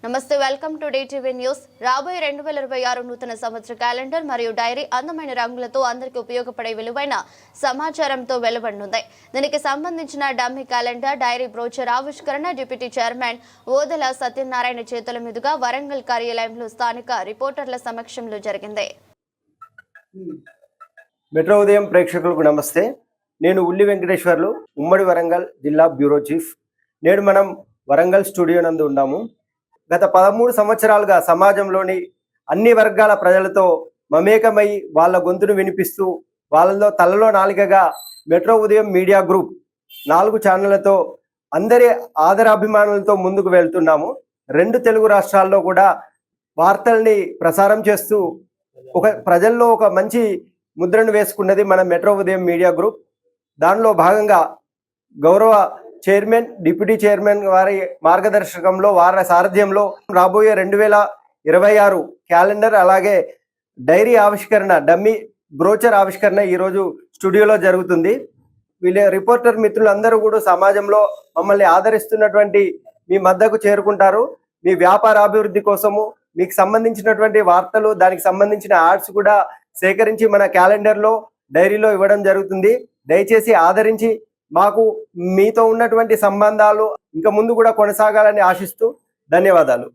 నమస్తే, welcome to DTV news. రాబోయే 2026 నూతన సంవత్సర క్యాలెండర్ మరియు డైరీ అందమైన రంగులతో అందరికీ ఉపయోగపడే విలువైన సమాచారంతో వెలువడనుంది. దీనికి సంబంధించిన డమ్మీ క్యాలెండర్, డైరీ బ్రోచర్ ఆవిష్కరణ డిప్యూటీ చైర్మన్ ఓదెల సత్యనారాయణ చేతుల మీదుగా వరంగల్ కార్యాలయంలో స్థానిక రిపోర్టర్ల సమక్షంలో జరిగింది. మెట్రో ఉదయం ప్రేక్షకులకు నమస్తే. నేను ఉల్లి వెంకటేశ్వర్లు, ఉమ్మడి వరంగల్ జిల్లా బ్యూరో చీఫ్. నేడు మనం వరంగల్ స్టూడియో నందు ఉన్నాము. గత 13 సంవత్సరాలుగా సమాజంలోని అన్ని వర్గాల ప్రజలతో మమేకమై వాళ్ళ గొంతును వినిపిస్తూ వాళ్ళలో తలలో నాలికగా మెట్రో ఉదయం మీడియా గ్రూప్ 4 ఛానళ్లతో అందరి ఆదరాభిమానులతో ముందుకు వెళ్తున్నాము. 2 తెలుగు రాష్ట్రాల్లో కూడా వార్తల్ని ప్రసారం చేస్తూ ప్రజల్లో ఒక మంచి ముద్రను వేసుకున్నది మన మెట్రో ఉదయం మీడియా గ్రూప్. దానిలో భాగంగా గౌరవ చైర్మన్, డిప్యూటీ చైర్మన్ వారి మార్గదర్శకంలో, వారి సారథ్యంలో రాబోయే 2026 క్యాలెండర్ అలాగే డైరీ ఆవిష్కరణ, డమ్మీ బ్రోచర్ ఆవిష్కరణ ఈరోజు స్టూడియోలో జరుగుతుంది. వీళ్ళ రిపోర్టర్ మిత్రులందరూ కూడా సమాజంలో మమ్మల్ని ఆదరిస్తున్నటువంటి మీ మద్దకు చేరుకుంటారు. మీ వ్యాపార అభివృద్ధి కోసము మీకు సంబంధించినటువంటి వార్తలు, దానికి సంబంధించిన యాడ్స్ కూడా సేకరించి మన క్యాలెండర్లో, డైరీలో ఇవ్వడం జరుగుతుంది. దయచేసి ఆదరించి మాకు మీతో ఉన్నటువంటి సంబంధాలు ఇంకా ముందు కూడా కొనసాగాలని ఆశిస్తూ ధన్యవాదాలు.